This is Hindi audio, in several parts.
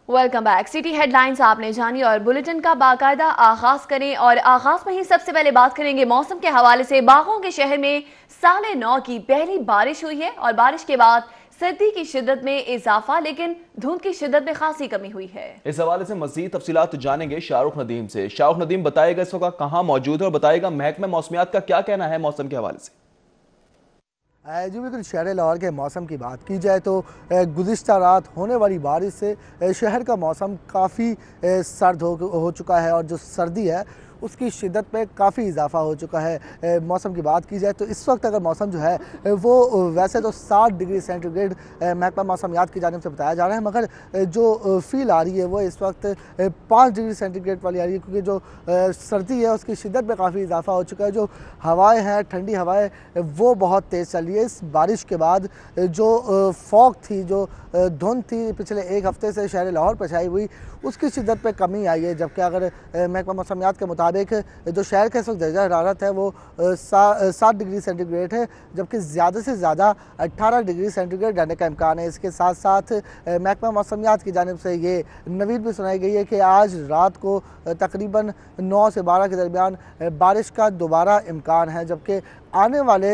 Welcome back. सिटी हेडलाइंस आपने जानी और बुलेटिन का बाकायदा आगाज करें और आगाज में ही सबसे पहले बात करेंगे मौसम के हवाले से। बागों के शहर में 9:30 की पहली बारिश हुई है और बारिश के बाद सर्दी की शिद्दत में इजाफा, लेकिन धुंध की शिद्दत में खासी कमी हुई है। इस हवाले से मजीद तफसीलात जानेंगे शाहरुख नदीम से। शाहरुख नदीम बताएगा इस वक्त कहां मौजूद है और बताएगा महकमा मौसमियात का क्या कहना है मौसम के हवाले से। जी बिल्कुल, शहर लाहौर के मौसम की बात की जाए तो गुज़िश्ता रात होने वाली बारिश से शहर का मौसम काफ़ी सर्द हो चुका है और जो सर्दी है उसकी शिद्दत में काफ़ी इजाफा हो चुका है। मौसम की बात की जाए तो इस वक्त अगर मौसम जो है वो वैसे तो 60 डिग्री सेंटीग्रेड महकमा मौसमियात की जानिब से बताया जा रहा है, मगर जो फील आ रही है वो इस वक्त 5 डिग्री सेंटीग्रेड वाली आ रही है, क्योंकि जो सर्दी है उसकी शिद्दत में काफ़ी इजाफा हो चुका है। जो हवाएँ हैं, ठंडी हवाएँ, वो बहुत तेज़ चल रही है। इस बारिश के बाद जो फॉग थी, जो धुंध थी पिछले एक हफ्ते से शहर लाहौर पर छाई हुई, उसकी शिद्दत में कमी आई है। जबकि अगर महकमा मौसमियात के मुताबिक जो शहर का इस वक्त दर्जा हरारत है वो 7 डिग्री सेंटीग्रेड है, जबकि ज़्यादा से ज़्यादा 18 डिग्री सेंटीग्रेड रहने का इम्कान है। इसके साथ साथ महकमा मौसमियात की जानिब से ये नवीद भी सुनाई गई है कि आज रात को तकरीबन 9 से 12 के दरमियान बारिश का दोबारा इम्कान है, जबकि आने वाले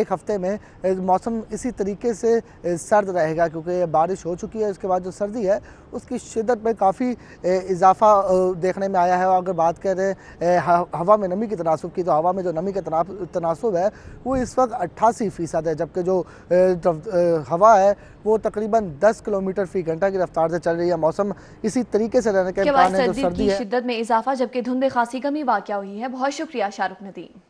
एक हफ्ते में मौसम इसी तरीके से सर्द रहेगा, क्योंकि बारिश हो चुकी है। उसके बाद जो सर्दी है उसकी शिद्दत में काफ़ी इजाफा देखने में आया है। और अगर बात करें हवा में नमी की तनासुब की, तो हवा में जो नमी का तनासुब है वो इस वक्त 88% है, जबकि जो हवा है वो तकरीबन 10 किलोमीटर फी घंटा की रफ्तार से चल रही है। मौसम इसी तरीके से रहने का इम्कान है। जो सर्दी है, शिद्दत में इजाफा, जबकि धुंध में खासी कमी वाक़या हुई है। बहुत शुक्रिया शाहरुख नदीम।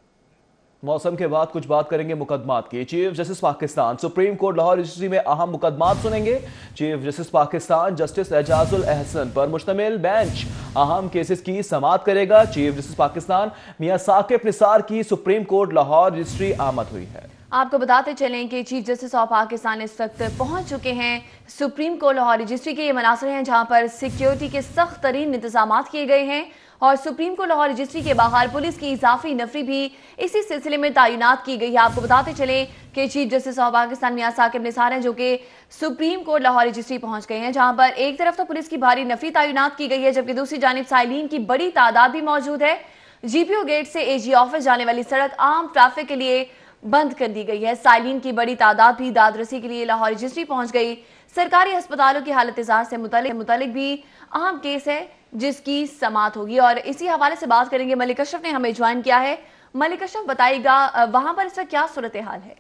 मौसम के बाद कुछ बात करेंगे मुकदमात की। Chief justice Pakistan supreme court Lahore registry में अहम मुकदमात सुनेंगे। Chief justice Pakistan justice Ijazul Ahsan पर मुश्तमिल बेंच अहम केसेस की समाअत करेगा। चीफ जस्टिस पाकिस्तान मियां साकिब निसार की सुप्रीम कोर्ट लाहौर रजिस्ट्री आमद हुई है। आपको बताते चलें कि चीफ जस्टिस ऑफ पाकिस्तान इस वक्त पहुंच चुके हैं सुप्रीम कोर्ट लाहौर रजिस्ट्री के। ये मनासर हैं जहां पर सिक्योरिटी के सख्त तरीन इंतजाम किए गए हैं और सुप्रीम कोर्ट लाहौर रजिस्ट्री के बाहर पुलिस की इजाफी नफरी भी इसी सिलसिले में तैनात की गई है। आपको बताते चलें कि chief justice of Pakistan Mian Saqib Nisar हैं जो कि सुप्रीम कोर्ट लाहौर रजिस्ट्री पहुंच गए हैं, जहां पर एक तरफ तो पुलिस की भारी नफरी तैनात की गई है, जबकि दूसरी जानिब साइलिन की बड़ी तादाद भी मौजूद है। जीपीओ गेट से एजी ऑफिस जाने वाली सड़क आम ट्रैफिक के लिए बंद कर दी गई है। साइलिन की बड़ी तादाद भी दादरसी के लिए लाहौर रजिस्ट्री पहुंच गई। सरकारी अस्पतालों की हालत इज़ार से मुतालिक भी अहम केस है जिसकी समाअत होगी और इसी हवाले से बात करेंगे। मलिक अशरफ ने हमें ज्वाइन किया है। मलिक अशरफ, बताइएगा वहां पर इस वक्त क्या सूरत हाल है?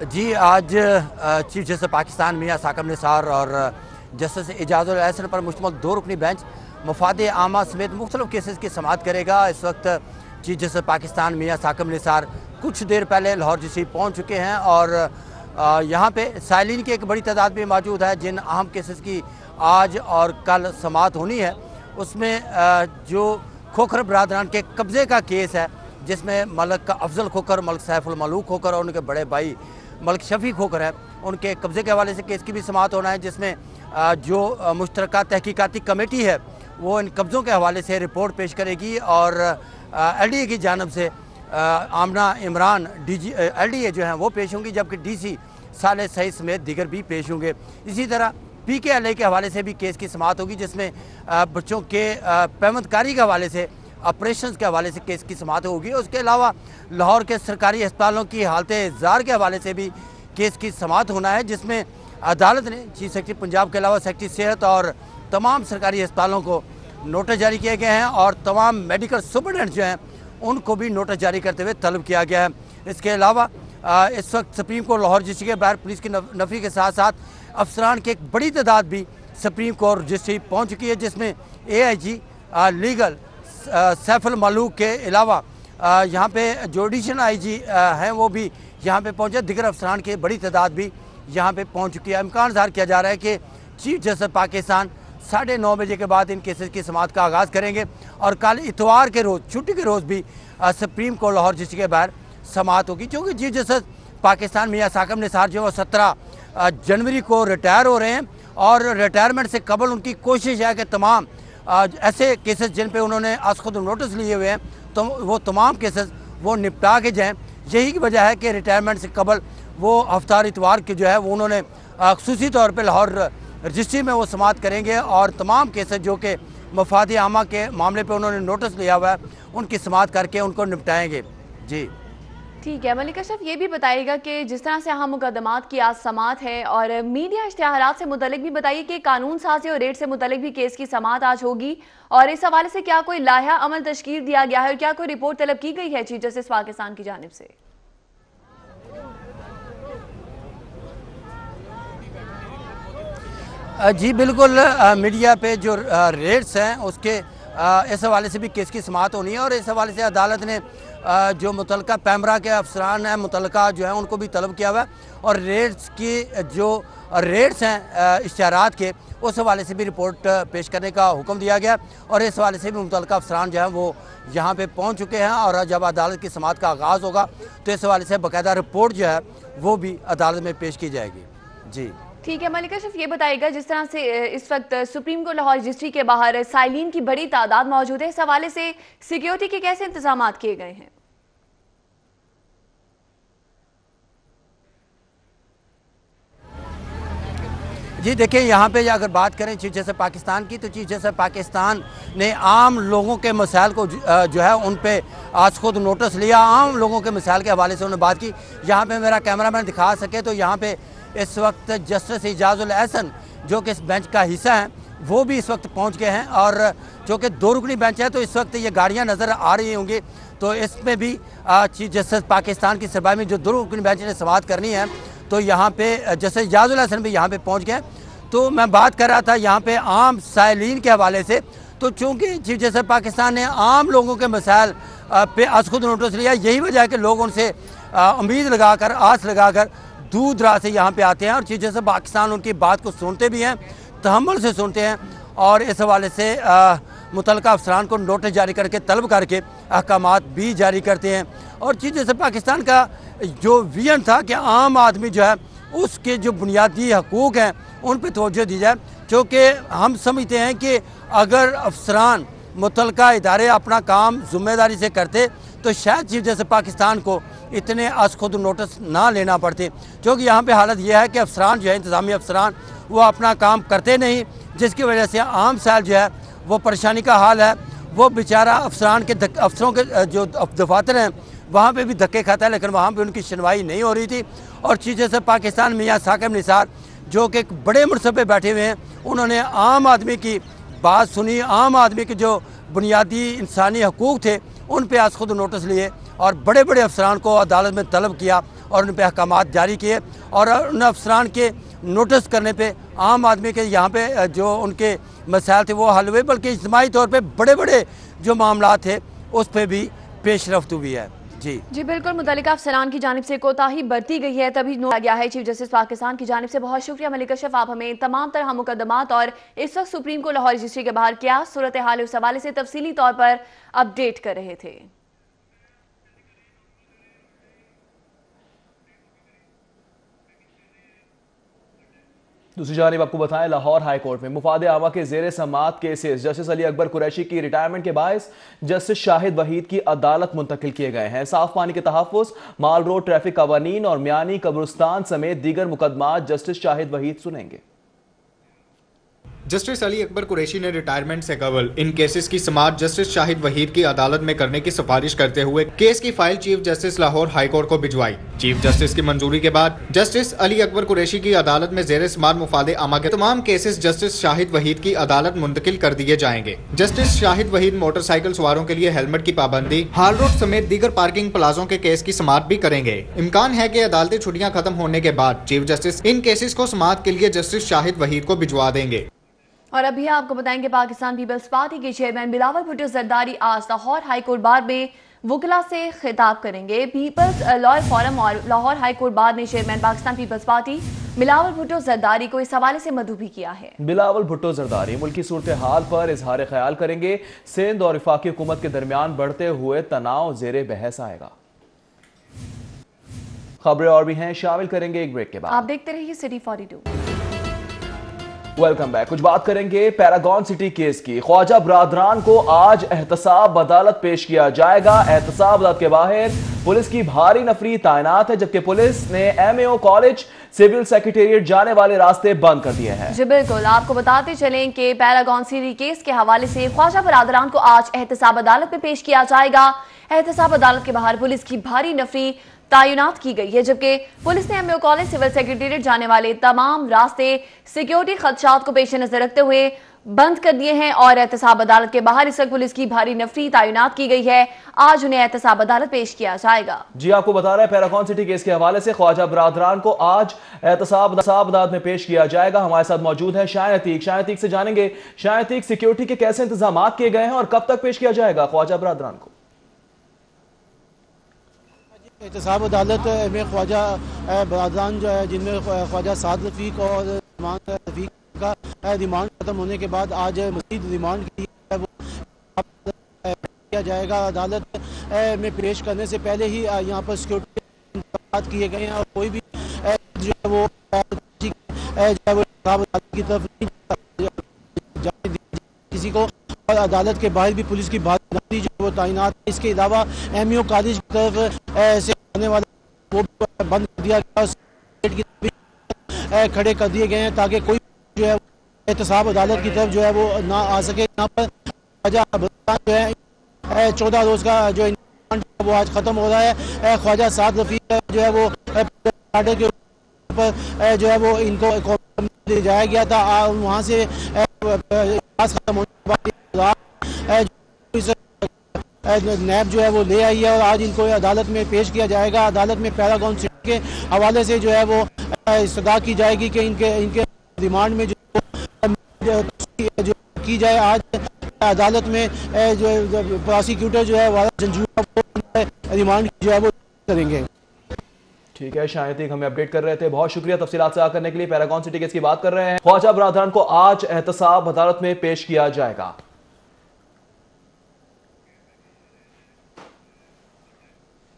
जी, आज चीफ जस्टिस पाकिस्तान मियां साकिब निसार और जस्टिस एजाजुल एहसन पर मुश्तमिल 2 रुकनी बेंच मफाद आमा समेत मुख्तलिफ केसेस की समाअत करेगा। इस वक्त चीफ जस्टिस पाकिस्तान मियां साकिब निसार कुछ देर पहले लाहौर रजिस्ट्री पहुँच चुके हैं और यहाँ पे साइलिन की एक बड़ी तादाद भी मौजूद है। जिन अहम केसेस की आज और कल समाअत होनी है उसमें जो खोखर बरादरान के कब्ज़े का केस है, जिसमें मलिक अफजल खोखर, मलिक सैफुल मलूक खोखर और उनके बड़े भाई मलिक शफी खोखर है, उनके कब्ज़े के हवाले से केस की भी समाअत होना है, जिसमें जो मुश्तरका तहकीकाती कमेटी है वो इन कब्ज़ों के हवाले से रिपोर्ट पेश करेगी और LDA की जानब से आमना इमरान LDA जो हैं वो पेश होंगी, जबकि DC साले सईद समेत दीगर भी पेश होंगे। इसी तरह PKLA के हवाले से भी केस की समाअत होगी, जिसमें बच्चों के पैमंदकारी के हवाले से, ऑपरेशंस के हवाले से केस की समाअत होगी। उसके अलावा लाहौर के सरकारी अस्पतालों की हालत ज़ार के हवाले से भी केस की समाअत होना है, जिसमें अदालत ने चीफ सेक्रेटरी पंजाब के अलावा सेक्रेटरी सेहत और तमाम सरकारी अस्पतालों को नोटिस जारी किए गए हैं और तमाम मेडिकल सुपरडेंट जो हैं उनको भी नोटिस जारी करते हुए तलब किया गया है। इसके अलावा इस वक्त सुप्रीम कोर्ट लाहौर रजिस्ट्री के बाहर पुलिस की नफरी के साथ साथ अफसरान की एक बड़ी तादाद भी सुप्रीम कोर्ट रजिस्ट्री पहुँच चुकी है, जिसमें AIG लीगल सैफुल मलूक के अलावा यहाँ पे जो एडिशनल IG हैं वो भी यहाँ पे पहुँचे। दिगर अफसरान की बड़ी तादाद भी यहाँ पे पहुँच चुकी है। इम्कान ज़ाहिर किया जा रहा है कि चीफ जस्टिस पाकिस्तान 9:30 बजे के बाद इन केसेस की समाअत का आगाज़ करेंगे और कल इतवार के रोज़, छुट्टी के रोज़ भी सुप्रीम कोर्ट लाहौर रजिस्ट्री के बाहर समाअत होगी, क्योंकि चीफ जस्टिस पाकिस्तान मियां साकिब निसार जो 17 जनवरी को रिटायर हो रहे हैं और रिटायरमेंट से कबल उनकी कोशिश है कि तमाम ऐसे केसेस जिन पे उन्होंने आज खुद नोटिस लिए हुए हैं तो वो तमाम केसेस वो निपटा के जाएँ, यही की वजह है कि रिटायरमेंट से कबल वो हफ्तार इतवार के जो है वो उन्होंने खुसूसी तौर पर लाहौर रजिस्ट्री में वो समाअत करेंगे और तमाम केसेस जो कि मफाद आमा के मामले पे उन्होंने नोटिस लिया हुआ है उनकी समाअत करके उनको निपटाएंगे। जी ठीक है मलिक अशरफ, ये भी बताइएगा कि जिस तरह से अहम मुकदमात की आज समाअत है और मीडिया इश्तिहारात से मुतल्लिक भी बताइए कि कानून साजी और रेट से मुतल्लिक भी केस की समाअत आज होगी और इस हवाले से क्या कोई लाया अमल तश्कील दिया गया है और क्या कोई रिपोर्ट तलब की गई है चीफ जस्टिस पाकिस्तान की जानिब से? जी बिल्कुल, मीडिया पे जो रेट्स हैं उसके इस हवाले से भी केस की समाअत होनी है और इस हवाले से अदालत ने जो मुतलका पैमरा के अफसरान हैं मुतलका जो है उनको भी तलब किया हुआ है और रेट्स की जो रेट्स हैं इश्तिहारात के उस हवाले से भी रिपोर्ट पेश करने का हुक्म दिया गया और इस हवाले से भी मुतलका अफसरान जो हैं वो यहाँ पे पहुँच चुके हैं और जब अदालत की समाअत का आगाज़ होगा तो इस हवाले से बाकायदा रिपोर्ट जो है वो भी अदालत में पेश की जाएगी। जी ठीक है मलिक अशरफ, ये बताइएगा जिस तरह से इस वक्त सुप्रीम कोर्ट लाहौर रजिस्ट्री के बाहर साइलिन की बड़ी तादाद मौजूद है, इस हवाले से सिक्योरिटी के कैसे इंतजाम किए गए हैं? जी देखिए, यहाँ पे अगर बात करें चीफ जस्टिस पाकिस्तान की तो चीफ जस्टिस पाकिस्तान ने आम लोगों के मसाइल को जो है उन पे आज खुद नोटिस लिया, आम लोगों के मसाइल के हवाले से उन्होंने बात की। यहाँ पे मेरा कैमरामैन दिखा सके तो यहाँ पे इस वक्त जस्टिस एजाजुल एहसन जो कि इस बेंच का हिस्सा हैं वो भी इस वक्त पहुँच गए हैं और चूँकि 2 रुकनी बेंच है तो इस वक्त ये गाड़ियाँ नज़र आ रही होंगी तो इसमें भी चीफ जस्टिस पाकिस्तान की सरबराही में जो 2 रुकनी बेंच ने समाअत करनी है तो यहाँ पे जस्टिस एजाजुल एहसन भी यहाँ पे पहुँच गए। तो मैं बात कर रहा था यहाँ पे आम साइलिन के हवाले से, तो चूँकि चीफ जस्टिस पाकिस्तान ने आम लोगों के मसाइल पे आज खुद नोटिस लिया, यही वजह है कि लोग उनसे उम्मीद लगाकर आस लगाकर दूर दराज से यहाँ पे आते हैं और चीफ जस्टिस पाकिस्तान उनकी बात को सुनते भी हैं, तहम्मुल से सुनते हैं और इस हवाले से मुतलका अफसरान को नोटिस जारी करके तलब करके अहकामात भी जारी करते हैं। और चीफ जस्टिस पाकिस्तान का जो विजन था कि आम आदमी जो है उसके जो बुनियादी हकूक़ हैं उन पर तवज्जो दी जाए, क्योंकि हम समझते हैं कि अगर अफसरान मुतलका इदारे अपना काम ज़िम्मेदारी से करते तो शायद चीफ जस्टिस पाकिस्तान को इतने आज खुद नोटिस ना लेना पड़ते, क्योंकि यहाँ पे हालत यह है कि अफसरान जो है इंतज़ामी अफसरान वो अपना काम करते नहीं, जिसकी वजह से आम साल जो है वो परेशानी का हाल है। वो बेचारा अफसरान के अफसरों के जो दफातर हैं वहाँ पे भी धक्के खाता है, लेकिन वहाँ पे उनकी सुनवाई नहीं हो रही थी। और चीफ जस्टिस पाकिस्तान मियां साकिब निसार जो कि एक बड़े मनसब पे बैठे हुए हैं, उन्होंने आम आदमी की बात सुनी, आम आदमी के जो बुनियादी इंसानी हकूक़ थे उन पे आज खुद नोटिस लिए और बड़े बड़े अफसरान को अदालत में तलब किया और उन पे अहकामात जारी किए और उन अफसरान के नोटिस करने पे आम आदमी के यहाँ पे जो उनके मसाइल थे वो हल हुए, बल्कि इज्तिमाई तौर पे बड़े बड़े जो मामला थे उस पर भी पेशरफ्त हुई है। जी बिल्कुल, मुतल्लिका अफसरान की जानिब से कोताही बरती गई है तभी नोट गया है चीफ जस्टिस पाकिस्तान की जानिब से। बहुत शुक्रिया मलिक अशरफ, आप हमें तमाम तरह मुकदमात और इस वक्त सुप्रीम कोर्ट लाहौर रजिस्ट्री के बाहर क्या सूरत हाल है उस हवाले से तफसीली तौर पर अपडेट कर रहे थे। दूसरी जानिब आपको बताएं, लाहौर हाई कोर्ट में मुफाद आमा के जेर समाअत केसेस जस्टिस अली अकबर कुरैशी की रिटायरमेंट के बायस जस्टिस शाहिद वहीद की अदालत मुंतकिल किए गए हैं। साफ पानी के तहफ़्फ़ुज़, माल रोड ट्रैफिक कवानीन और मियानी कब्रिस्तान समेत दीगर मुकदमात जस्टिस शाहिद वहीद सुनेंगे। जस्टिस अली अकबर कुरैशी ने रिटायरमेंट से कबल इन केसेस की समाअत जस्टिस शाहिद वहीद की अदालत में करने की सिफारिश करते हुए केस की file chief justice Lahore high court को भिजवाई। चीफ जस्टिस की मंजूरी के बाद जस्टिस अली अकबर कुरैशी की अदालत में जेर समाअत मुफादे आमा के तमाम केसेस जस्टिस शाहिद वहीद की अदालत मुंतकिल कर दिए जाएंगे। जस्टिस शाहिद वहीद मोटरसाइकिल सवारों के लिए हेलमेट की पाबंदी, हाल रोड समेत दीगर पार्किंग प्लाजों के केस की समाअत भी करेंगे। इम्कान है कि अदालती छुट्टियां खत्म होने के बाद चीफ जस्टिस इन केसेस को समाअत के लिए जस्टिस शाहिद वहीद को भिजवा देंगे। और अभी आपको बताएंगे, पाकिस्तान पीपल्स पार्टी के चेयरमैन बिलावल भुट्टो जरदारी आज लाहौर हाई कोर्ट बार में वकला से खिताब करेंगे। पीपल्स लॉयर फोरम और लाहौर हाई कोर्ट बार ने चेयरमैन पाकिस्तान पीपल्स पार्टी बिलावल भुट्टो जरदारी को इस हवाले से मदऊ भी किया है। बिलावल भुट्टो जरदारी मुल्की सूरत हाल पर इजहार ख्याल करेंगे। सिंध और वफाकी हुकूमत के दरमियान बढ़ते हुए तनाव जेरे बहस आएगा। खबरें और भी हैं, शामिल करेंगे एक ब्रेक के बाद। आप देखते रहिए सिटी 42। Welcome back. कुछ बात करेंगे पैरागॉन सिटी केस की। ख्वाजा बरादरान को आज एहतसाब अदालत पेश किया जाएगा। एहतसाब अदालत के बाहर पुलिस की भारी नफरी तैनात है, जबकि पुलिस ने एमएओ कॉलेज सिविल सेक्रेटेरिएट जाने वाले रास्ते बंद कर दिए हैं। जी बिल्कुल, आपको बताते चलें कि पैरागॉन सिटी केस के हवाले से ख्वाजा बरादरान को आज एहतसाब अदालत में पेश किया जाएगा। एहतसाब अदालत के बाहर पुलिस की भारी नफरी तैनात की गई है, जबकि पुलिस ने एमएओ कॉलेज सिविल सेक्रेटेरिएट जाने वाले तमाम रास्ते सिक्योरिटी खदशात को पेश नजर रखते हुए बंद कर दिए हैं और एहतसाब अदालत के बाहर इस वक्त पुलिस की भारी नफरी तैनात की गई है। आज उन्हें एहतसाब अदालत पेश किया जाएगा। जी आपको बता रहे हैं पैरागॉन सिटी केस के हवाले से ख्वाजा बरादरान को आज एहतसाब अदालत में पेश किया जाएगा। हमारे साथ मौजूद है शायन अतीक से जानेंगे शायन अतीक, सिक्योरिटी के कैसे इंतजाम किए गए हैं और कब तक पेश किया जाएगा ख्वाजा बरादरान को? एहतसाब अदालत में ख्वाजा बरादरान जो है, जिनमें ख्वाजा साद रफीक और रफीक का रिमांड खत्म होने के बाद आज मजीद रिमांड किया जाएगा। अदालत में पेश करने से पहले ही यहाँ पर सिक्योरिटी इंतजाम किए गए हैं और कोई भी जो है वो की तरफ किसी को, और अदालत के बाहर भी पुलिस की भारी जो वो तैनात है। इसके अलावा एमएओ कॉलेज की तरफ से आने वाला वो बंद कर दिया गया, खड़े कर दिए गए हैं ताकि कोई जो है एहतसाब अदालत की तरफ जो है वो ना आ सके। यहाँ पर ख्वाजा जो है 14 रोज का जो वो आज खत्म हो रहा है। ख्वाजा साद रफीक जो है वो के ऊपर जो है वो इनको ले जाया गया था, वहाँ से खत्म होने के बाद नैब जो है वो ले आई है और आज इनको अदालत में पेश किया जाएगा। अदालत में पैरागॉन सिटी के हवाले से जो है वो इस्तदा की जाएगी कि इनके रिमांड में जो की जाए। आज अदालत में जो प्रोसिक्यूटर जो है वाला जंजूरा रिमांड जो है वो करेंगे। ठीक है शायद हमें अपडेट कर रहे थे, बहुत शुक्रिया तफसीलात से करने के लिए। पैरागॉन सिटी केस की बात कर रहे हैं। ख्वाजा बरादरान को आज एहतसाब अदालत में पेश किया जाएगा।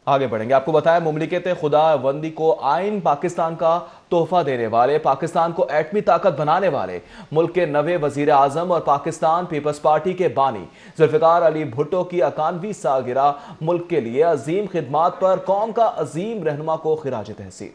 आगे बढ़ेंगे, आपको बताया मुमलिकत खुदाबंदी को आइन पाकिस्तान का तोहफा देने वाले, पाकिस्तान को एटमी ताकत बनाने वाले मुल्क के नवे वजीर आजम और पाकिस्तान पीपल्स पार्टी के बानी जुल्फिकार अली भुट्टो की 91वीं सालगिरह मुल्क के लिए अजीम खिदमात पर कौम का अजीम रहनुमा को खिराज तहसीन।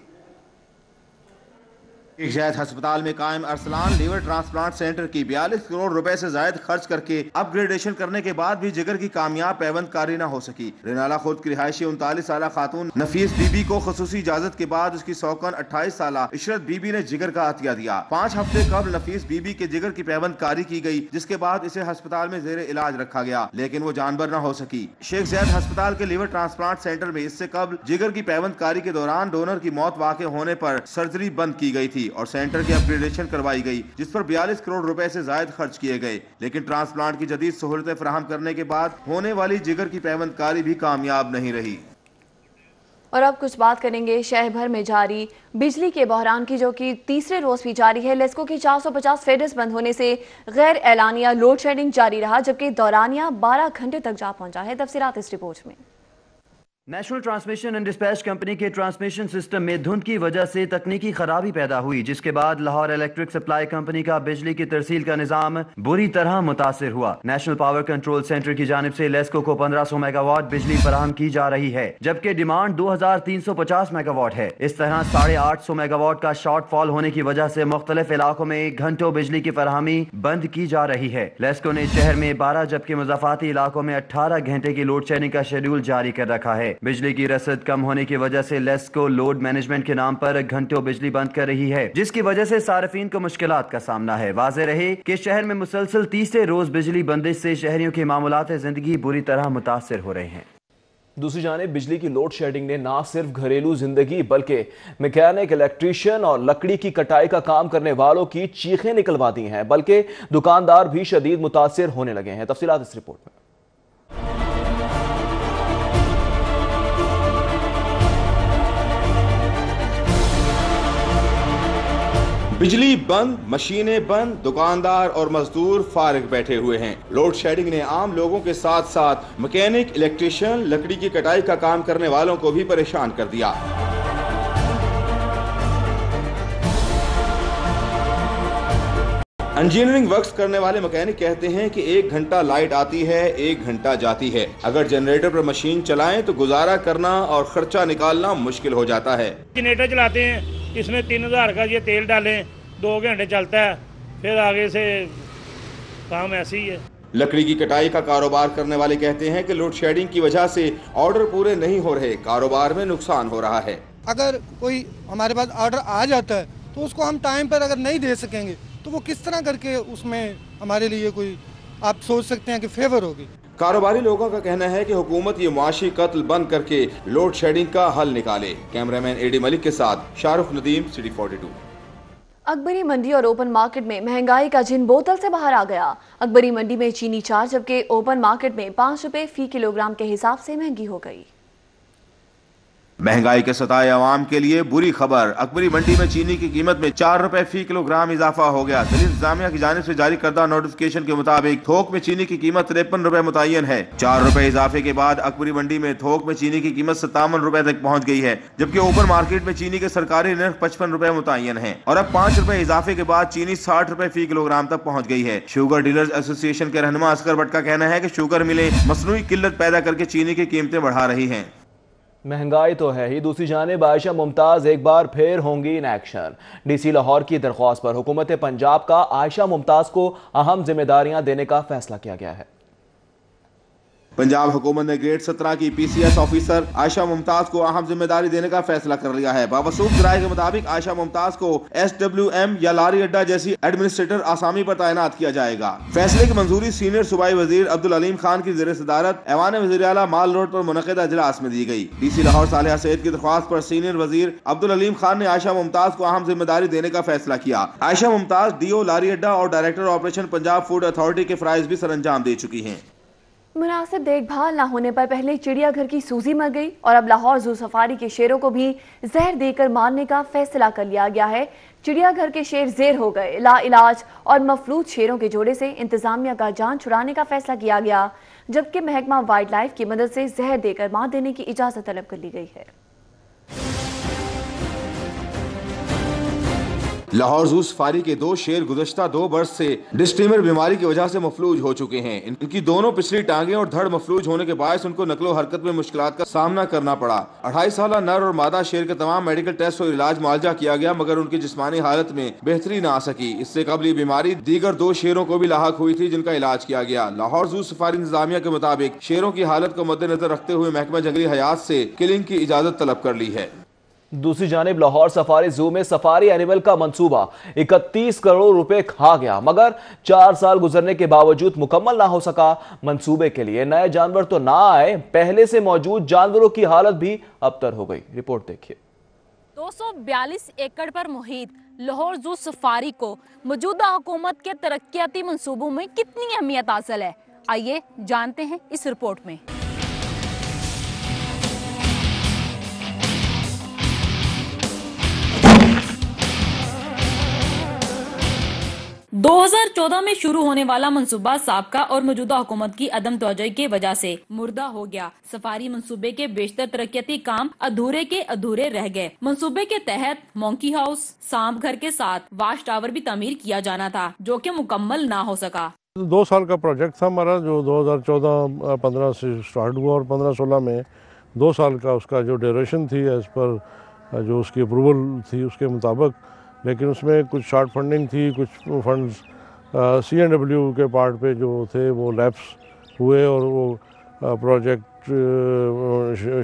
शेख जायद अस्पताल में कायम अरसलान लीवर ट्रांसप्लांट सेंटर की 42 करोड़ रुपए से जायद खर्च करके अपग्रेडेशन करने के बाद भी जिगर की कामयाब पैबंदकारी न हो सकी। रेनाला खुर्द की रिहायशी 39 साल खातून नफीस बीबी को खसूसी इजाजत के बाद उसकी सौकन 28 साल इशरत बीबी ने जिगर का अतिया दिया। 5 हफ्ते कबल नफीस बीबी के जिगर की पैबंदकारी की गई, जिसके बाद इसे अस्पताल में जेर इलाज रखा गया, लेकिन वो जानबर न हो सकी। शेख जायद अस्पताल के लीवर ट्रांसप्लांट सेंटर में इससे कबल जिगर की पैबंदकारी के दौरान डोनर की मौत वाक़ होने पर सर्जरी बंद की गई थी और सेंटर की अपग्रेडेशन करवाई गई, जिस पर 42 करोड़ रुपए से जायद खर्च किए गए। लेकिन ट्रांसप्लांट की जदीद सहूलतें फराहम करने के बाद होने वाली जिगर की पैबंदकारी भी कामयाब नहीं रही। और अब कुछ बात करेंगे शहर भर में जारी बिजली के बहरान की, जो कि तीसरे रोज भी जारी है। लेस्को की 450 फेडर्स बंद होने से गैर एलानिया लोड शेडिंग जारी रहा, जबकि दौरानिया 12 घंटे तक जा पहुंचा है। तफसीलात इस रिपोर्ट में। National transmission and dispatch company के ट्रांसमिशन सिस्टम में धुंध की वजह से तकनीकी खराबी पैदा हुई, जिसके बाद लाहौर इलेक्ट्रिक सप्लाई कंपनी का बिजली की तरसील का निजाम बुरी तरह मुतासिर हुआ। नेशनल पावर कंट्रोल सेंटर की जानिब से लेस्को को 1500 मेगावाट बिजली फराहम की जा रही है, जबकि डिमांड 2350 मेगावाट है। इस तरह 850 मेगावाट का शॉर्टफॉल होने की वजह से मुख्तलिफ इलाकों में घंटों बिजली की फराहमी बंद की जा रही है। लेस्को ने शहर में 12 जबकि मुज़ाफाती इलाकों में 18 घंटे की लोड शेडिंग का शेड्यूल जारी कर रखा है। बिजली की रसद कम होने की वजह से लेस्को लोड मैनेजमेंट के नाम पर घंटों बिजली बंद कर रही है, जिसकी वजह से सार्फिन को मुश्किलात का सामना है। वाज़ेह रहे कि शहर में मुसलसल तीसरे रोज बिजली बंदिश से शहरियों की मामूलात जिंदगी बुरी तरह मुतासिर हो रहे हैं। दूसरी जानिब बिजली की लोड शेडिंग ने ना सिर्फ घरेलू जिंदगी बल्कि मैकेनिक, इलेक्ट्रीशियन और लकड़ी की कटाई का काम करने वालों की चीखें निकलवा दी हैं, बल्कि दुकानदार भी शदीद मुतासिर होने लगे हैं। तफसीलात इस रिपोर्ट में। बिजली बंद, मशीनें बंद, दुकानदार और मजदूर फारिग बैठे हुए हैं। लोड शेडिंग ने आम लोगों के साथ साथ मैकेनिक, इलेक्ट्रीशियन, लकड़ी की कटाई का काम करने वालों को भी परेशान कर दिया। इंजीनियरिंग वर्क्स करने वाले मैकेनिक कहते हैं कि 1 घंटा लाइट आती है, 1 घंटा जाती है। अगर जनरेटर पर मशीन चलाएं तो गुजारा करना और खर्चा निकालना मुश्किल हो जाता है। जनरेटर चलाते हैं, इसमें 3000 का ये तेल डालें, 2 घंटे चलता है, फिर आगे से काम ऐसे ही है। लकड़ी की कटाई का कारोबार करने वाले कहते हैं कि लोड शेडिंग की वजह से ऑर्डर पूरे नहीं हो रहे, कारोबार में नुकसान हो रहा है। अगर कोई हमारे पास ऑर्डर आ जाता है तो उसको हम टाइम पर अगर नहीं दे सकेंगे तो वो किस तरह करके उसमें हमारे लिए कोई आप सोच सकते हैं कि फेवर होगी। कारोबारी लोगों का कहना है कि हुकूमत ये मुआशी कत्ल बंद करके लोड शेडिंग का हल निकाले। कैमरामैन एडी मलिक के साथ शाहरुख नदीम, सिटी 42। अकबरी मंडी और ओपन मार्केट में महंगाई का जिन बोतल से बाहर आ गया। अकबरी मंडी में चीनी 4 जबकि ओपन मार्केट में 5 रुपए फी किलोग्राम के हिसाब से महंगी हो गई। महंगाई के सताए अवाम के लिए बुरी खबर। अकबरी मंडी में चीनी की कीमत में 4 रुपए फी किलोग्राम इजाफा हो गया। दिल्ली इंतजामिया की जानिब से जारी करदा नोटिफिकेशन के मुताबिक थोक में चीनी की कीमत 53 रुपए मुतय्यन है। 4 रुपए इजाफे के बाद अकबरी मंडी में थोक में चीनी की कीमत 57 रुपए तक पहुँच गई है, जबकि ओपन मार्केट में चीनी के सरकारी नर्ख 55 रुपए मुतय्यन है और अब 5 रुपए इजाफे के बाद चीनी 60 रुपए फी किलोग्राम तक पहुँच गई है। शुगर डीलर्स एसोसिएशन के रहनुमा असगर भट्ट का कहना है कि शुगर मिलें मसनूई किल्लत पैदा करके चीनी की कीमतें बढ़ा रही हैं। महंगाई तो है ही, दूसरी जानिब आयशा मुमताज एक बार फिर होंगी इन एक्शन। डीसी लाहौर की दरख्वास्त पर हुकूमत पंजाब का आयशा मुमताज को अहम जिम्मेदारियां देने का फैसला किया गया है। पंजाब हुकूमत ने ग्रेड 17 की PCS ऑफिसर आयशा मुमताज को अहम जिम्मेदारी देने का फैसला कर लिया है। बावसूख जराये के मुताबिक आयशा मुमताज को SWM या लारी अड्डा जैसी एडमिनिस्ट्रेटर आसामी पर तैनात किया जाएगा। फैसले की मंजूरी सीनियर सूबाई वजीर अब्दुल अलीम खान की ज़ेर सदारत ऐवान वज़ीर आला माल रोड पर मुनक़िदा इजलास में दी गई। DC लाहौर सालिहा सैयद की दरख्वास्त पर सीनियर वजीर अब्दुल अलीम खान ने आयशा मुमताज को अहम जिम्मेदारी देने का फैसला किया। आयशा मुमताज DO लारी अड्डा और director operation Punjab food authority के फराइज भी सर अंजाम दे चुकी हैं। मुनासिब देखभाल न होने पर पहले चिड़ियाघर की सूजी मर गई और अब लाहौर जू सफारी के शेरों को भी जहर देकर मारने का फैसला कर लिया गया है। चिड़ियाघर के शेर जेर हो गए। लाइलाज और मफलूज शेरों के जोड़े से इंतजामिया का जान छुड़ाने का फैसला किया गया, जबकि महकमा वाइल्ड लाइफ की मदद से जहर देकर मार देने की इजाजत तलब कर ली गई है। लाहौर जू सफारी के 2 शेर गुज़श्ता 2 बरस से डिस्टीमर बीमारी की वजह से मफलूज हो चुके हैं। इनकी दोनों पिछली टांगें और धड़ मफलूज होने के बायस उनको नकलो हरकत में मुश्किलात का सामना करना पड़ा। 2.5 साल नर और मादा शेर के तमाम मेडिकल टेस्ट और इलाज मुआवजा किया गया, मगर उनकी जिस्मानी हालत में बेहतरी न आ सकी। इससे कबल ये बीमारी दीगर 2 शेरों को भी लाहक हुई थी, जिनका इलाज किया गया। लाहौर जू सफारी इंतजामिया के मुताबिक शेरों की हालत को मद्देनजर रखते हुए महकमा जंगली हयात से किलिंग की इजाजत तलब कर ली है। दूसरी जानिब लाहौर सफारी जू में सफारी एनिमल का मंसूबा 31 करोड़ रुपए खा गया, मगर 4 साल गुजरने के बावजूद मुकम्मल ना हो सका। मंसूबे के लिए नए जानवर तो ना आए, पहले से मौजूद जानवरों की हालत भी अबतर हो गई। रिपोर्ट देखिए। 242 एकड़ पर मुहित लाहौर जू सफारी को मौजूदा हुकूमत के तरक्याती मंसूबों में कितनी अहमियत हासिल है, आइए जानते हैं इस रिपोर्ट में। 2014 में शुरू होने वाला मंसूबा साबका और मौजूदा हुकूमत की अदम तवज्जोही की वजह से मुर्दा हो गया। सफारी मंसूबे के बेशतर तरक्याती काम अधूरे के अधूरे रह गए। मंसूबे के तहत मोंकी हाउस, सांप घर के साथ वाश टावर भी तामीर किया जाना था, जो कि मुकम्मल ना हो सका। 2 साल का प्रोजेक्ट था हमारा, जो 2014-15 से स्टार्ट हुआ और 15-16 में 2 साल का उसका जो ड्यूरेशन थी एज पर जो उसकी अप्रूवल थी उसके मुताबिक, लेकिन उसमें कुछ शॉर्ट फंडिंग थी, कुछ फंड्स C&W के पार्ट पे जो थे वो लैप्स हुए और वो प्रोजेक्ट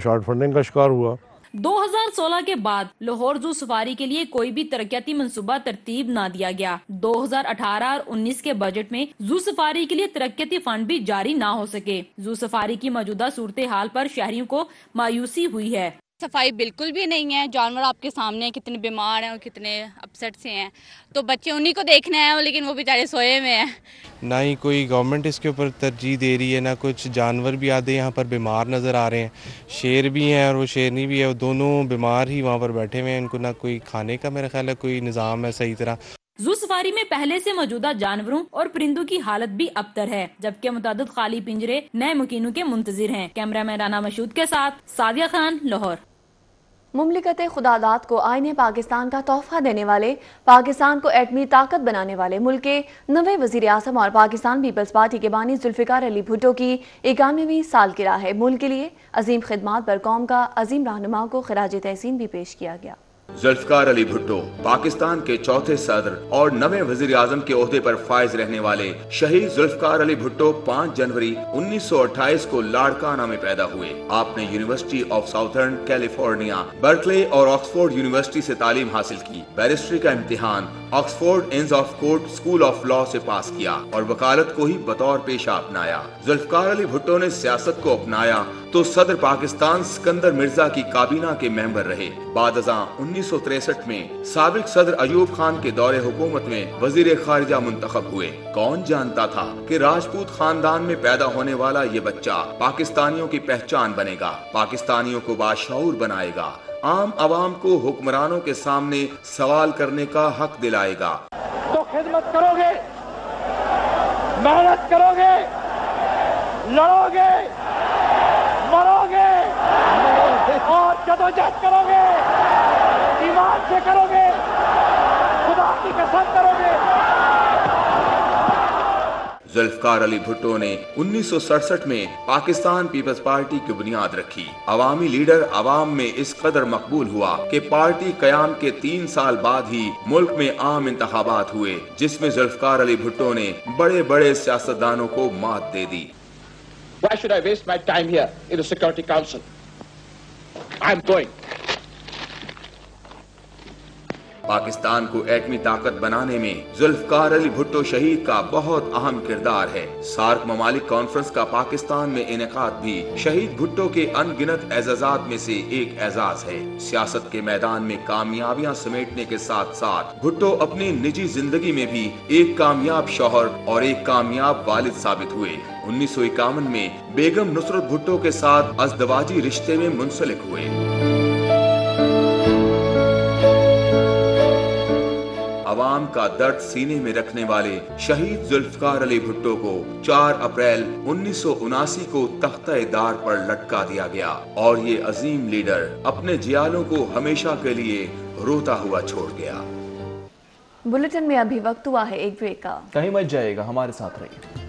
शॉर्ट फंडिंग का शिकार हुआ। 2016 के बाद लाहौर जू सफारी के लिए कोई भी तरक्याती मंसूबा तरतीब ना दिया गया। 2018 और 19 के बजट में जू सफारी के लिए तरक्याती फंड भी जारी ना हो सके। जू सफारी की मौजूदा सूरत हाल पर शहरियों को मायूसी हुई है। सफाई बिल्कुल भी नहीं है, जानवर आपके सामने कितने बीमार हैं और कितने अपसेट से हैं, तो बच्चे उन्हीं को देखने हैं, लेकिन वो बेचारे सोए में हैं। ना ही कोई गवर्नमेंट इसके ऊपर तरजीह दे रही है, ना कुछ जानवर भी आधे यहाँ पर बीमार नज़र आ रहे हैं। शेर भी हैं और वो शेरनी भी है, वो दोनों बीमार ही वहाँ पर बैठे हुए हैं। इनको ना कोई खाने का मेरा ख्याल है कोई निज़ाम है सही तरह। जू सफारी में पहले से मौजूदा जानवरों और परिंदों की हालत भी अबतर है, जबकि मुतादिद खाली पिंजरे नए मुकीनों के मुंतजिर हैं। कैमरामैन राना मशहूद के साथ सादिया खान, लाहौर। मुमलिकत खुदादात को आईने पाकिस्तान का तोहफा देने वाले, पाकिस्तान को एटमी ताकत बनाने वाले मुल्क के नवे वजीर आज़म और पाकिस्तान पीपल्स पार्टी के बानी जुल्फ़िकार अली भुट्टो की 91वीं सालगिरह है। मुल्क के लिए अजीम खिदमात पर कौम का अजीम रहनुमा को खिराज तहसीन भी पेश किया गया। जुल्फ़िकार अली भुट्टो पाकिस्तान के चौथे सदर और नवे वजीर आजम के ओहदे पर फाइज रहने वाले शहीद जुल्फ़िकार अली भुट्टो 5 जनवरी 1928 को लाड़काना में पैदा हुए। आपने university of southern California, Berkeley और ऑक्सफोर्ड यूनिवर्सिटी से तालीम हासिल की। बैरिस्ट्री का इम्तिहान ऑक्सफोर्ड इंस of court school of law से पास किया और वकालत को ही बतौर पेशा अपनाया। जुल्फ़िकार अली भुट्टो ने सियासत को अपनाया तो सदर पाकिस्तान सिकंदर मिर्जा की काबीना के मेंबर रहे। बादअज़ां 1963 में साबिक सदर अयूब खान के दौरे हुकूमत में वजीर खारिजा मुंतखब हुए। कौन जानता था कि राजपूत खानदान में पैदा होने वाला ये बच्चा पाकिस्तानियों की पहचान बनेगा, पाकिस्तानियों को बाशऊर बनाएगा, आम आवाम को हुक्मरानों के सामने सवाल करने का हक दिलाएगा। तो खिदमत करोगे, मेहनत करोगे, लड़ोगे, मरोगे और जदोजहद करोगे, ईमान से करोगे, खुदा की कसम करोगे। जुल्फ़िकार अली भुट्टो ने 1967 में पाकिस्तान पीपल्स पार्टी की बुनियाद रखी। अवामी लीडर अवाम में इस कदर मकबूल हुआ कि पार्टी कयाम के 3 साल बाद ही मुल्क में आम इंतखाबात हुए, जिसमें जुल्फ़िकार अली भुट्टो ने बड़े बड़े सियासतदानों को मात दे दी। Why should I waste my time here in the Security Council? I'm going. Pakistan को एटमी ताकत बनाने में जुल्फ़िकार अली भुट्टो शहीद का बहुत अहम किरदार है। सार्क ममालिक कॉन्फ्रेंस का पाकिस्तान में इनेकाद भी शहीद भुट्टो के अनगिनत एजाजात में से एक एजाज है। सियासत के मैदान में कामयाबियां समेटने के साथ साथ भुट्टो अपनी निजी जिंदगी में भी एक कामयाब शौहर और एक कामयाब वालिद साबित हुए। 1951 में बेगम नुसरत भुट्टो के साथ अज़दवाजी रिश्ते में मुंसलिक हुए। अवाम का दर्द सीने में रखने वाले शहीद जुल्फ़िकार अली भुट्टो को 4 अप्रैल 1979 को तख्ता-ए-दार पर लटका दिया गया और ये अजीम लीडर अपने जियालों को हमेशा के लिए रोता हुआ छोड़ गया। बुलेटिन में अभी वक्त हुआ है एक ब्रेक का। कहीं मत जाइएगा, हमारे साथ रहिए।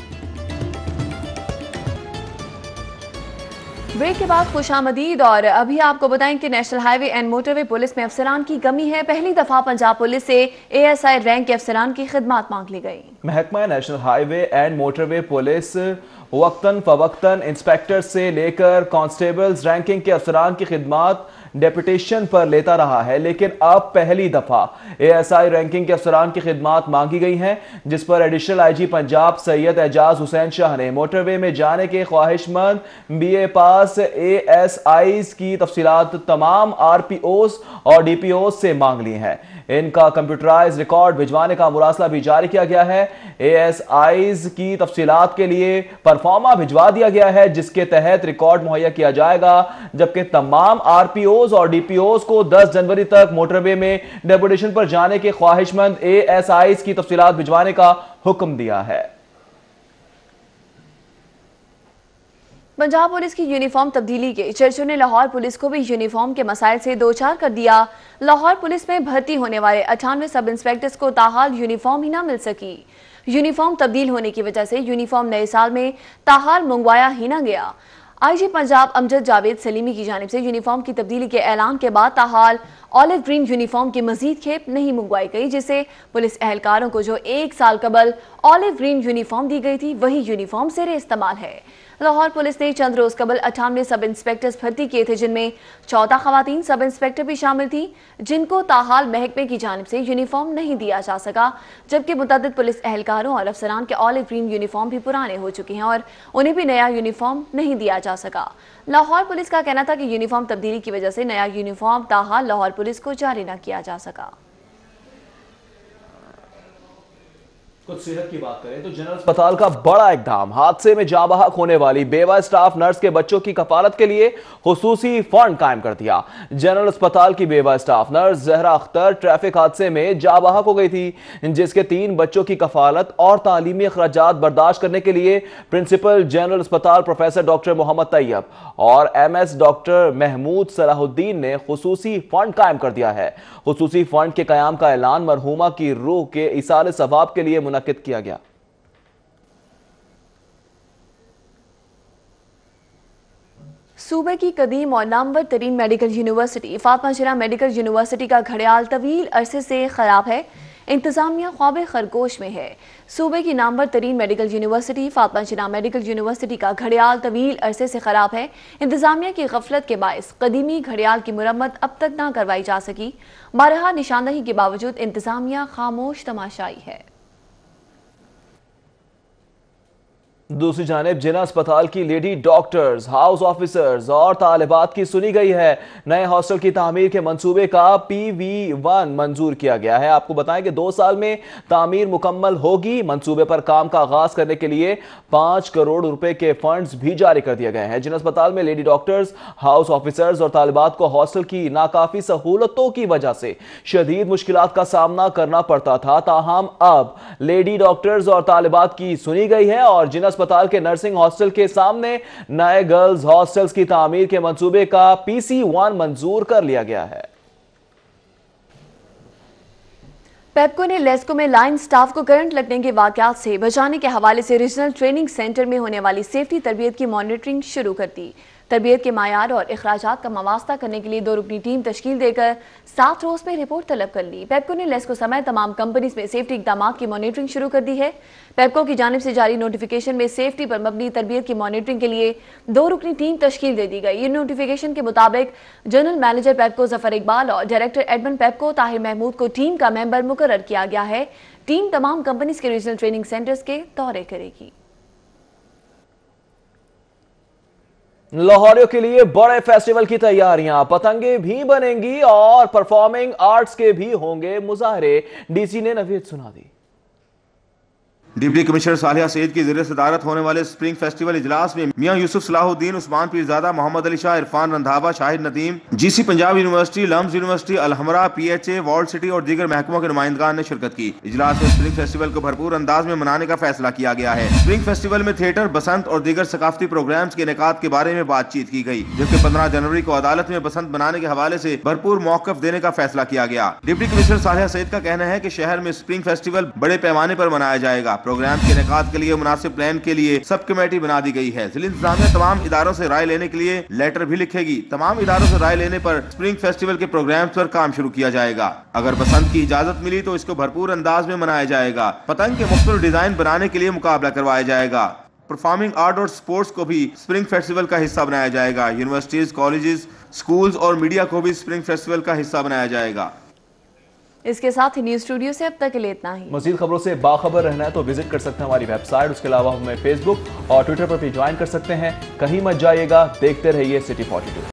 ब्रेक के बाद खुशामदीद और अभी आपको बताएं कि national highway and motorway police में अफसरान की कमी है। पहली दफा पंजाब पुलिस से ASI रैंक के अफसरान की खिदमत मांग ली गई। महकमा national highway and motorway police वक्तन फवक्तन इंस्पेक्टर से लेकर कांस्टेबल्स रैंकिंग के अफसरान की खिदमत डेपुटेशन पर लेता रहा है, लेकिन अब पहली दफा ASI रैंकिंग के अफसरान की खिदमत मांगी गई हैं, जिस पर एडिशनल IG पंजाब सैयद एजाज हुसैन शाह ने मोटरवे में जाने के ख्वाहिशमंद BA पास ASIs की तफसीलात तमाम RPOs और DPOs से मांग ली हैं। इनका कंप्यूटराइज रिकॉर्ड भिजवाने का मुरासला भी जारी किया गया है। ASIs की तफसीलात के लिए परफॉर्मा भिजवा दिया गया है, जिसके तहत रिकॉर्ड मुहैया किया जाएगा, जबकि तमाम RPOs और DPOs को 10 जनवरी तक मोटरवे में डेपुटेशन पर जाने के ख्वाहिशमंद ASIs की तफसीलात भिजवाने का हुक्म दिया है। पंजाब पुलिस की यूनिफॉर्म तब्दीली के चर्चों ने लाहौर पुलिस को भी यूनिफॉर्म के मसाइल से दो चार कर दिया। लाहौर पुलिस में भर्ती होने वाले 98 सब इंस्पेक्टर्स को ताहाल यूनिफॉर्म ही ना मिल सकी। यूनिफॉर्म तब्दील होने की वजह से यूनिफॉर्म नए साल में ताहाल मंगवाया ही ना गया। IG पंजाब अमजद जावेद सलीमी की जानिब से यूनिफॉर्म की तब्दीली के ऐलान के बाद ताहाल ऑलिव ग्रीन यूनिफॉर्म की मजीद खेप नहीं मंगवाई गई, जिससे पुलिस एहलकारों को जो 1 साल कबल ऑलिव ग्रीन यूनिफॉर्म दी गई थी वही यूनिफॉर्म सेरे इस्तेमाल है। लाहौर पुलिस ने चंद रोज कबल 98 सब इंस्पेक्टर्स भर्ती किए थे, जिनमें 14 खवातीन सब इंस्पेक्टर भी शामिल थी, जिनको ताहाल महकमे की जानिब से यूनिफॉर्म नहीं दिया जा सका, जबकि मुतअद्दिद पुलिस एहलकारों और अफसरान के ऑलिव ग्रीन यूनिफॉर्म भी पुराने हो चुके हैं और उन्हें भी नया यूनिफॉर्म नहीं दिया जा सका। लाहौर पुलिस का कहना था कि यूनिफॉर्म तब्दीली की वजह से नया यूनिफॉर्म ताहाल लाहौर पुलिस को जारी न किया जा सका। कुछ सेहत की बात करें तो जनरल अस्पताल का बड़ा इकदाम। हादसे में जाँ बहक होने वाली बेवा स्टाफ नर्स के बच्चों की कफालत के लिए खुसूसी फंड कायम कर दिया। जनरल अस्पताल की बेवा staff nurse Zahra Akhtar traffic हादसे में जाँ बहक हो गई थी, जिसके 3 बच्चों की कफालत और तालीमी अखराजात बर्दाश्त करने के लिए प्रिंसिपल जनरल अस्पताल प्रोफेसर डॉक्टर मोहम्मद तैयब और MS डॉक्टर महमूद सलाहुद्दीन ने खुसूसी फंड कायम कर दिया है। खुसूसी फंड के कयाम का ऐलान मरहूमा की रूह के इसाले सवाब के लिए मुनक्किद किया गया। सूबे की कदीम और नामवर तरीन मेडिकल यूनिवर्सिटी फातिमा जिन्ना मेडिकल यूनिवर्सिटी का घड़ियाल तवील अरसे से खराब है। इंतजामिया ख्वाब खरगोश में है। सूबे की नामवर तरीन मेडिकल यूनिवर्सिटी फातिमा जिन्ना मेडिकल यूनिवर्सिटी का घड़ियाल तवील अरसे से खराब है। इंतजामिया की गफलत के बायस कदीमी घड़ियाल की मुरम्मत अब तक ना करवाई जा सकी। बारहा निशानदही के बावजूद इंतजामिया खामोश तमाशाई है। दूसरी जानिब जिन्ना अस्पताल की लेडी डॉक्टर्स, हाउस ऑफिसर्स और तालिबात की सुनी गई है। नए हॉस्टल की तामीर के मंसूबे का PV1 मंजूर किया गया है। आपको बताएं कि 2 साल में तामीर मुकम्मल होगी। मंसूबे पर काम का आगाज करने के लिए 5 करोड़ रुपए के फंड्स भी जारी कर दिए गए हैं। जिन्ना अस्पताल में लेडी डॉक्टर्स, हाउस ऑफिसर्स और तालिबात को हॉस्टल की नाकाफी सहूलतों की वजह से शदीद मुश्किलात का सामना करना पड़ता था, ताहम अब लेडी डॉक्टर्स और तालिबात की सुनी गई है और जिन्ना अस्पताल के नर्सिंग हॉस्टल के सामने नए गर्ल्स हॉस्टल्स की तामीर के मंसूबे का PC1 मंजूर कर लिया गया है। पेप्को ने लेस्को में लाइन स्टाफ को करंट लगने के वाकयात से बचाने के हवाले से रीजनल ट्रेनिंग सेंटर में होने वाली सेफ्टी तरबियत की मॉनिटरिंग शुरू कर दी। तरबियत के मायार और अखराजात का मवास्ता करने के लिए 2 रुकनी टीम तश्कील देकर 7 रोज में रिपोर्ट तलब कर ली। पेप्को ने लेस्को समेत तमाम कंपनीज में सेफ्टी इकदाम की मॉनिटरिंग शुरू कर दी है। पेप्को की जानिब से जारी नोटिफिकेशन में सेफ्टी पर मबनी तरबियत की मॉनिटरिंग के लिए 2 रुकनी टीम तश्कील दे दी गई। ये नोटिफिकेशन के मुताबिक general manager PEPCO Zafar Iqbal और director admin PEPCO Tahir Mahmood को टीम का मेंबर मुकर्रर किया गया है। टीम तमाम कंपनीज के रीजनल ट्रेनिंग सेंटर्स के दौरे करेगी। लाहौरियों के लिए बड़े फेस्टिवल की तैयारियां, पतंगे भी बनेंगी और परफॉर्मिंग आर्ट्स के भी होंगे मुजाहरे। डीसी ने नवीद सुना दी। डिप्टी कमिश्नर सालिहा सईद की ज़रिए सदारत होने वाले स्प्रिंग फेस्टिवल इजलास में Mian Yousuf Salahuddin, Usman Pirzada, Muhammad Ali Shah, Irfan Randhawa, Shahid Nadeem, GC Punjab university, LUMS university, Alhamra, PHA, walled city और दीगर महकमों के नुमाइंदगान ने शिरकत की। इजलास में स्प्रिंग फेस्टिवल को भरपूर अंदाज में मनाने का फैसला किया गया है। स्प्रिंग फेस्टिवल में थिएटर, बसंत और दीगर सकाफती प्रोग्राम्स के इनेकाद के बारे में बातचीत की गई, जबकि 15 जनवरी को अदालत में बसंत बनाने के हवाले से भरपूर मौकफ देने का फैसला किया गया। डिप्टी कमिश्नर सालिहा सईद का कहना है कि शहर में स्प्रिंग फेस्टिवल बड़े पैमाने पर मनाया जाएगा। प्रोग्राम के इनेकाद के लिए मुनासिब प्लान के लिए सब कमेटी बना दी गई है। जिला इंतजामिया तमाम इदारों से राय लेने के लिए लेटर भी लिखेगी। तमाम इदारों से राय लेने पर स्प्रिंग फेस्टिवल के प्रोग्राम्स पर काम शुरू किया जाएगा। अगर बसंत की इजाजत मिली तो इसको भरपूर अंदाज में मनाया जाएगा। पतंग के मुख्तलिफ डिजाइन बनाने के लिए मुकाबला करवाया जाएगा। परफॉर्मिंग आर्ट और स्पोर्ट्स को भी स्प्रिंग फेस्टिवल का हिस्सा बनाया जाएगा। यूनिवर्सिटीज, कॉलेजेस, स्कूल्स और मीडिया को भी स्प्रिंग फेस्टिवल का हिस्सा बनाया जाएगा। इसके साथ ही न्यूज स्टूडियो से अब तक के लिए इतना ही। मजीद खबरों से बाखबर रहना है तो विजिट कर सकते हैं हमारी वेबसाइट। उसके अलावा हमें फेसबुक और ट्विटर पर भी ज्वाइन कर सकते हैं। कहीं मत जाइएगा, देखते रहिए सिटी 42।